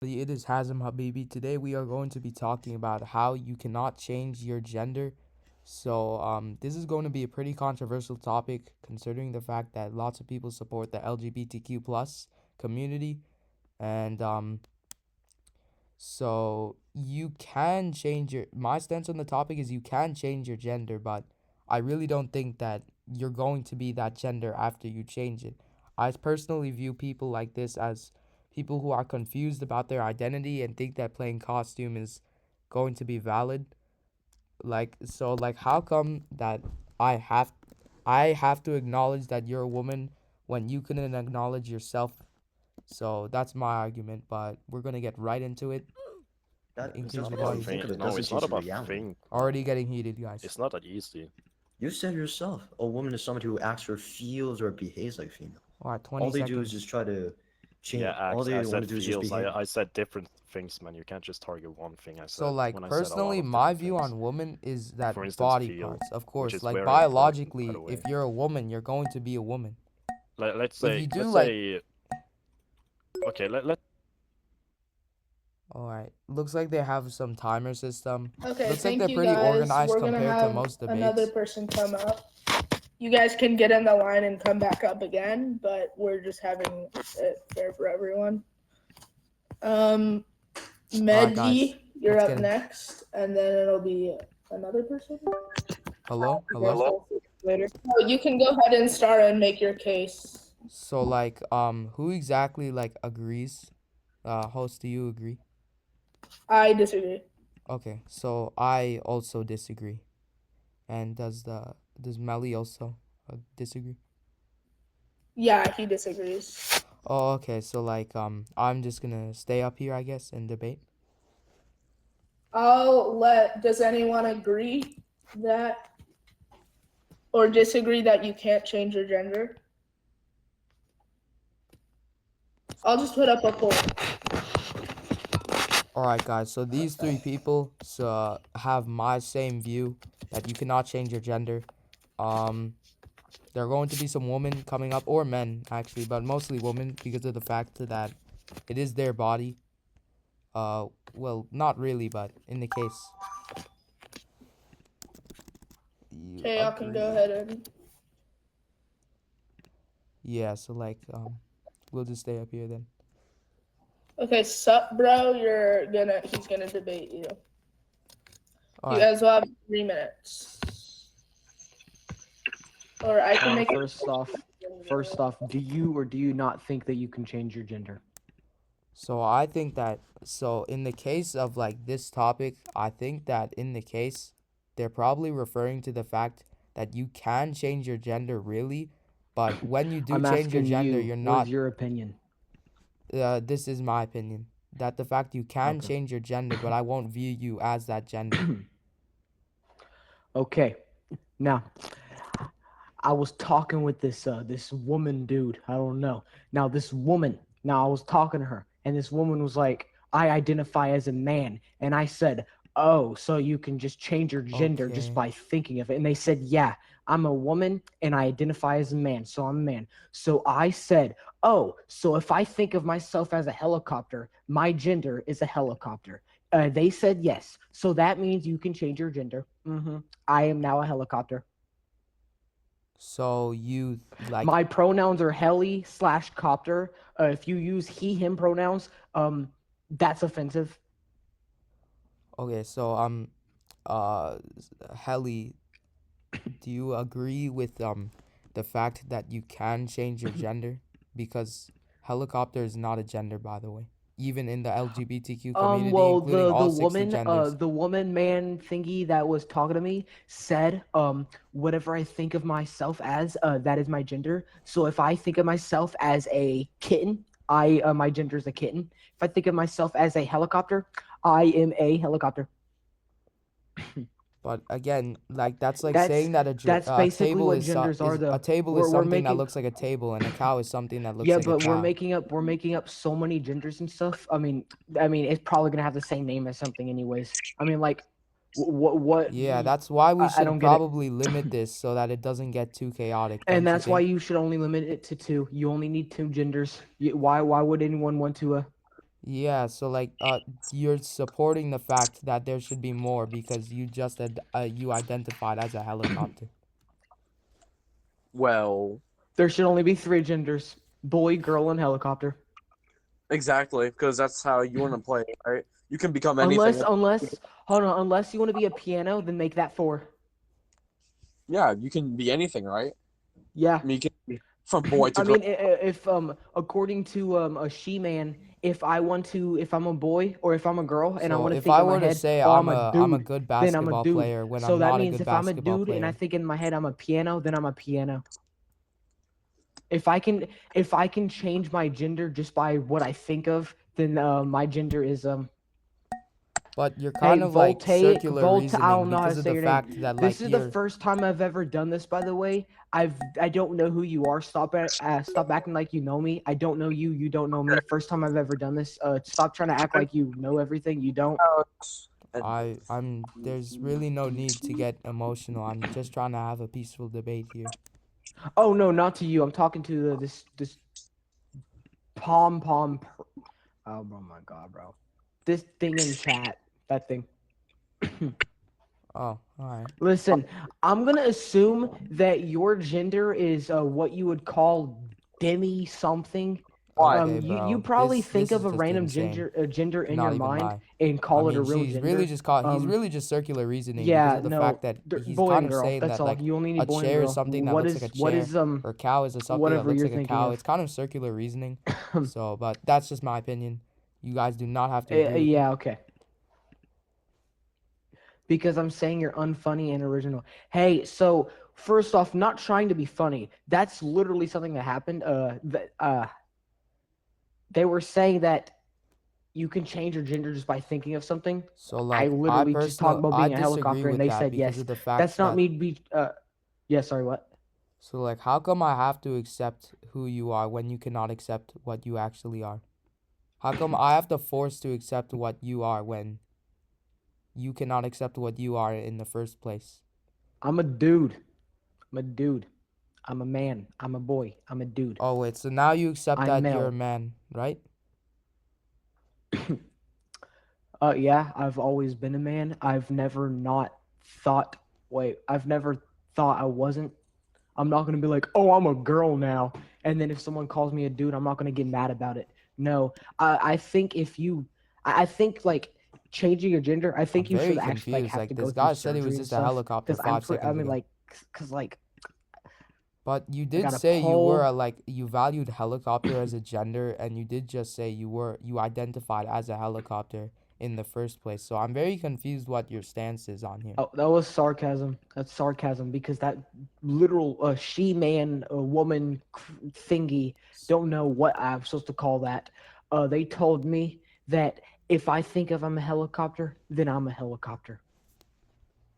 It is Hazem Habibi. Today we are going to be talking about how you cannot change your gender. This is going to be a pretty controversial topic considering the fact that lots of people support the LGBTQ plus community. And so you can change my stance on the topic is you can change your gender, but I really don't think that you're going to be that gender after you change it. I personally view people like this as people who are confused about their identity and think that playing costume is going to be valid. Like how come that I have I have to acknowledge that you're a woman when you couldn't acknowledge yourself? So that's my argument, but we're gonna get right into it. That It's Increase just not the about because you volume. think think. of it No, doesn't it's not change the about reality. think, man. Already getting heated, guys. It's not that easy. You said yourself, a woman is somebody who acts or feels or behaves like female. All right, 20 All they do is seconds. just try to Yeah, change. All acts. I they want said to do is just feels. behave. I said different things, man. You can't just target one thing. I So, said like, when I said a lot personally, of my different view things. on women is For that instance, body feel, parts, of which course. is Like, very important, by the biologically, if way. you're a woman, you're going to be a woman. Let's If say, you do, let's like, say, okay, let all right, looks like they have some timer system. Okay, Looks like they're thank you pretty guys. organized We're gonna compared to have most another debates. person come up. You guys can get in the line and come back up again, but we're just having it fair for everyone. Um, All right, guys, Medvi, you're let's up get in. next, and then it'll be another person. Hello, I guess hello. we'll see later. So you can go ahead and start and make your case. So, like, who exactly like agrees? Host, do you agree? I disagree. Okay, so I also disagree. And does Melly also disagree? Yeah, he disagrees. Oh, okay. So like I'm just gonna stay up here, I guess, and debate. Does anyone agree that or disagree that you can't change your gender? I'll just put up a poll. All right, guys. So these three people have my same view that you cannot change your gender. Um, there are going to be some women coming up, or men actually, but mostly women because of the fact that it is their body. Well, not really, but in the case you Okay, y'all can go agree. ahead and. Yeah. So like we'll just stay up here then. Okay, sup, bro? He's gonna debate you. All You right. guys will have 3 minutes, or I can make it. First off, do you or do you not think that you can change your gender? So I think that in the case of like this topic, I think that in the case they're probably referring to the fact that you can change your gender really, but when you do I'm change your asking gender, you, you're what is not your opinion? this is my opinion that the fact you can Okay. change your gender, but I won't view you as that gender. Okay. Now, I was talking with this woman dude. I don't know. Now this woman. Now I was talking to her, and this woman was like, "I identify as a man," and I said, "Oh, so you can just change your gender just Okay. by thinking of it?" And they said, "Yeah, I'm a woman and I identify as a man, so I'm a man." So I said, "Oh, so if I think of myself as a helicopter, my gender is a helicopter." They said yes. So that means you can change your gender. I am now a helicopter. So you like My pronouns are heli/copter. If you use he/him pronouns, that's offensive. okay, so uh Helly, do you agree with the fact that you can change your gender? Because helicopter is not a gender, by the way. Even in the LGBTQ community, Well, including the all 60 woman, genders. the woman man thingy that was talking to me said, whatever I think of myself as, that is my gender. So if I think of myself as a kitten, my gender is a kitten. If I think of myself as a helicopter, I am a helicopter. But again, like that's like That's saying that that's a basically table what genders are, is a though. table is We're something that making looks like a table, and a cow is something that looks Yeah, like a but cow. we're making up so many genders and stuff. I mean, it's probably gonna have the same name as something, anyways. I mean, like, what? Yeah, that's why we I should don't get it. probably limit this so that it doesn't get too chaotic, And don't you that's why think? you should only limit it to two. You only need two genders. Why would anyone want to? Yeah, so like you're supporting the fact that there should be more because you just you identified as a helicopter. Well, There should only be 3 genders: boy, girl, and helicopter. exactly, because that's how you want to play, right? You can become anything. Unless you want to be a piano, then make that 4. Yeah, you can be anything, right? Yeah. I mean, you can be from boy to I girl. mean, if according to a she-man, if I'm a boy or if I'm a girl and I So want to if think I in my were to head, say oh, I'm a I'm a dude, good then I'm a basketball dude. player when So I'm that not a means good if I'm a basketball dude and I player. think in my head I'm a piano, then I'm a piano. If I can change my gender just by what I think of, then my gender is But you're Hey, kind of like circular I reasoning don't know how because to of say the your name. fact that like This is the you're first time I've ever done this, by the way. I don't know who you are. Stop acting like you know me. I don't know you. You don't know me. First time I've ever done this. Stop trying to act like you know everything. You don't. And I'm there's really no need to get emotional. I'm just trying to have a peaceful debate here. Oh no, not to you. I'm talking to this pom pom. Oh my god, bro. This thing in chat. That thing. Oh, all right. Listen, I'm gonna assume that your gender is what you would call demi something. why? Okay, You bro. probably think This of is a just random insane. gender To in not your even mind lie. and I call it a mean, real she's really gender. just he's really just circular reasoning because Yeah, of the no, fact that he's boy kind and of girl. saying That's that all. like You only a need boy and chair is girl. something that looks like a What chair is or a cow is something that whatever looks you're like a thinking cow. of? It's kind of circular reasoning. So, but that's just my opinion. You guys do not have to agree with me. Yeah, okay. Because I'm saying you're unfunny and original. Hey, so first off, not trying to be funny. That's literally something that happened. They were saying that you can change your gender just by thinking of something. So I like literally just talked about I being a disagree helicopter, and with they that said because yes. of the That's fact not that me to be. Yeah, sorry, what? so like how come I have to accept who you are when you cannot accept what you actually are? How come I have to force to accept what you are when you cannot accept what you are in the first place? I'm a dude. I'm a dude. I'm a man. I'm a boy. I'm a dude. Oh wait, so now you accept I'm that you're a male. man, right? Yeah, I've always been a man. I've never not thought. Wait, I've never thought I wasn't. I'm not gonna be like, oh, I'm a girl now. And then if someone calls me a dude, I'm not gonna get mad about it. No, I think if you, I think like changing your gender, I I'm think you should very actually like confused. have Like to go this through guy said he was surgery and just a stuff. helicopter Because I'm, five I seconds mean, ago. like, because like But you I did got a say you were pole. like you valued helicopter as a gender, and you did just say you identified as a helicopter in the first place. So I'm very confused what your stance is on here. Oh, that was sarcasm. That's sarcasm because that literal she-man, woman thingy, don't know what I'm supposed to call that. They told me that if I think of I'm a helicopter, then I'm a helicopter.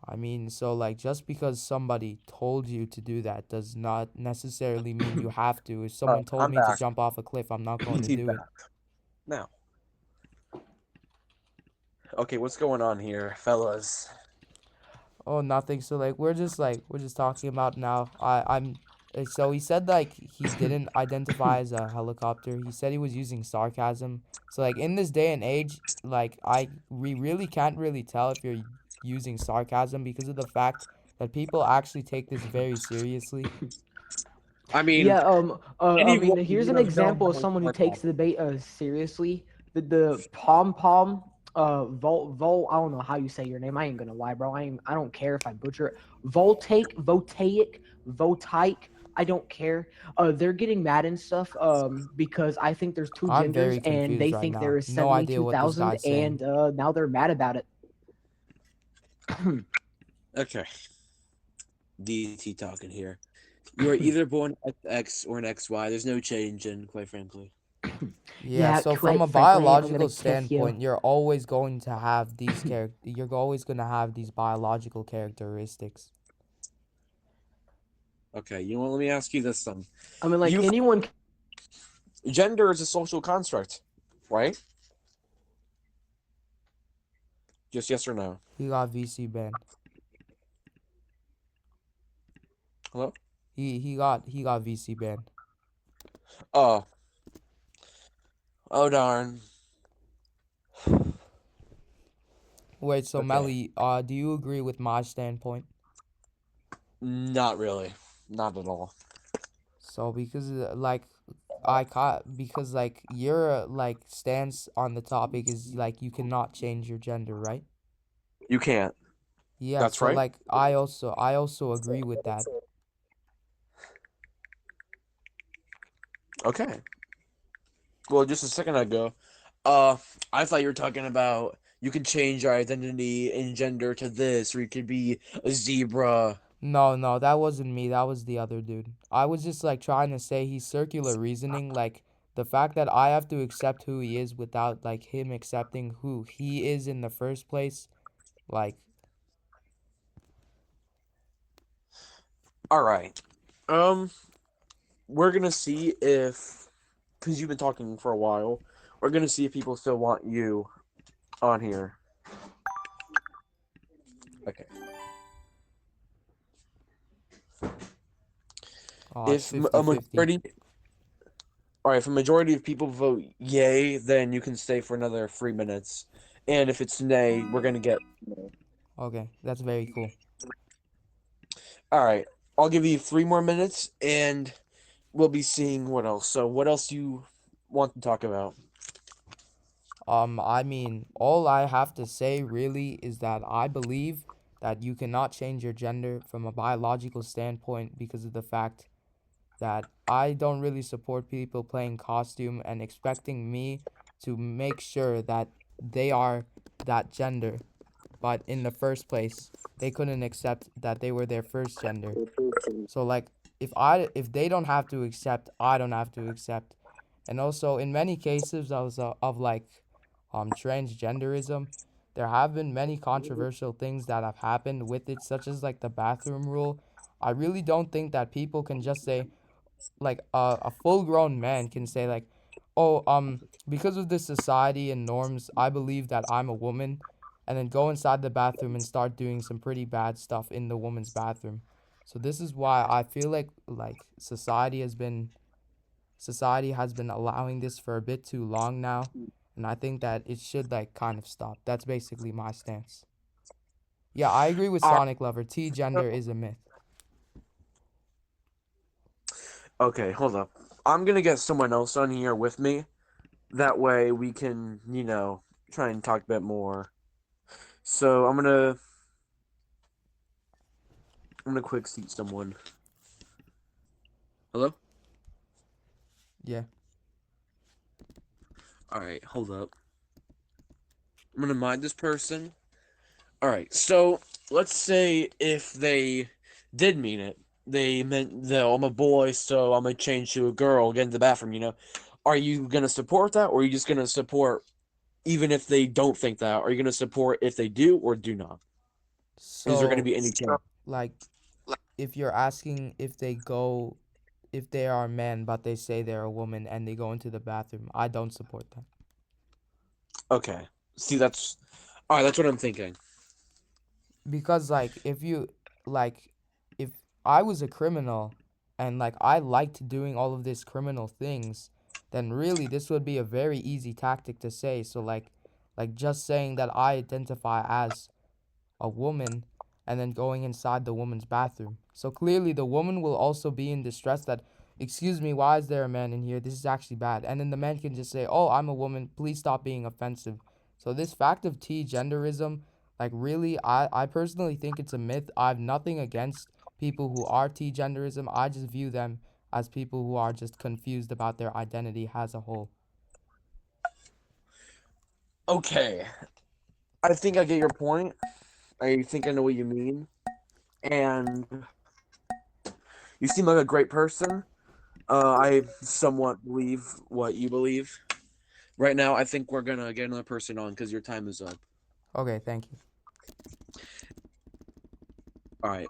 I mean, so like just because somebody told you to do that does not necessarily mean you have to. If someone told I'm me to back. jump off a cliff, I'm not going to He's do it. back now. Okay, what's going on here, fellas? Oh, nothing. So like we're just talking about now. So he said like he didn't identify as a helicopter. He said he was using sarcasm. So like in this day and age, like we really can't really tell if you're using sarcasm because of the fact that people actually take this very seriously. I mean, Yeah. I any mean, woman here's would an have known example that of was someone who going takes on. the debate seriously. The pom pom. Vol. I don't know how you say your name. I ain't gonna lie, bro. I don't care if I butcher it. Voltaic. I don't care. They're getting mad and stuff. Because I think there's 2 I'm genders very and confused they right think there now. is No idea what this 72,000, guy's saying. and now they're mad about it. Okay, DT talking here. You are either born X or an XY. There's no change in, quite frankly. Yeah, Yeah, so from quite a frankly, I'm gonna biological kiss you. standpoint, you're always going to have you're always going to have these biological characteristics. Okay, you know what? Let me ask you this then. I mean, like You anyone. Gender is a social construct, right? Just yes or no. He got VC banned. Hello? He got VC banned. Oh, oh darn. Wait, so Okay. Melly, do you agree with my standpoint? Not really. Not at all. So because because like your like stance on the topic is like you cannot change your gender, right? You can't. Yeah, That's so right. like I also agree with that. Okay. Well, just a second ago, I thought you were talking about you can change your identity and gender to this, or you could be a zebra. No, no, that wasn't me. That was the other dude. I was just like trying to say he's circular reasoning, like the fact that I have to accept who he is without like him accepting who he is in the first place. Like, All right. Um, we're gonna see if, because you've been talking for a while, we're gonna see if people still want you on here. Okay. it's If a 50-50. majority, all right, if a majority of people vote yay, then you can stay for another 3 minutes. And if it's nay, we're gonna get. Okay, that's very cool. All right, I'll give you 3 more minutes, and we'll be seeing what else. So, what else you want to talk about? I mean, all I have to say really is that I believe that you cannot change your gender from a biological standpoint because of the fact that I don't really support people playing costume and expecting me to make sure that they are that gender, but in the first place, they couldn't accept that they were their first gender. So like if they don't have to accept, I don't have to accept. And also in many cases of like transgenderism, there have been many controversial things that have happened with it, such as like the bathroom rule. I really don't think that people can just say like a full grown man can say like, oh, because of this society and norms, I believe that I'm a woman, and then go inside the bathroom and start doing some pretty bad stuff in the woman's bathroom. So this is why I feel like society has been allowing this for a bit too long now, and I think that it should like kind of stop. That's basically my stance. Yeah, I agree with Uh, Sonic Lover. T gender is a myth. okay, hold up. I'm gonna get someone else on here with me. That way we can, try and talk a bit more. So I'm gonna quick seat someone. Hello? Yeah. Alright, hold up. I'm gonna mind this person. Alright, so let's say if they did mean it. They meant that I'm a boy, so I'm gonna change to a girl, get in the bathroom. Are you gonna support that, or are you just gonna support even if they don't think that? Are you gonna support if they do or do not? Is there gonna So be any change? like if you're asking if they are men but they say they're a woman and they go into the bathroom, I don't support that. Okay. See, that's all right. That's what I'm thinking. Because like if I was a criminal and like I liked doing all of these criminal things, then really this would be a very easy tactic to say. So like just saying that I identify as a woman and then going inside the woman's bathroom. So clearly the woman will also be in distress that, excuse me, why is there a man in here? This is actually bad. And then the man can just say, oh, I'm a woman. Please stop being offensive. So this fact of T genderism, like really, I personally think it's a myth. I have nothing against people who are T genderism. I just view them as people who are just confused about their identity as a whole. Okay. I think I get your point. I think I know what you mean, and you seem like a great person. I somewhat believe what you believe. Right now, I think we're gonna get another person on because your time is up. Okay, thank you. All right.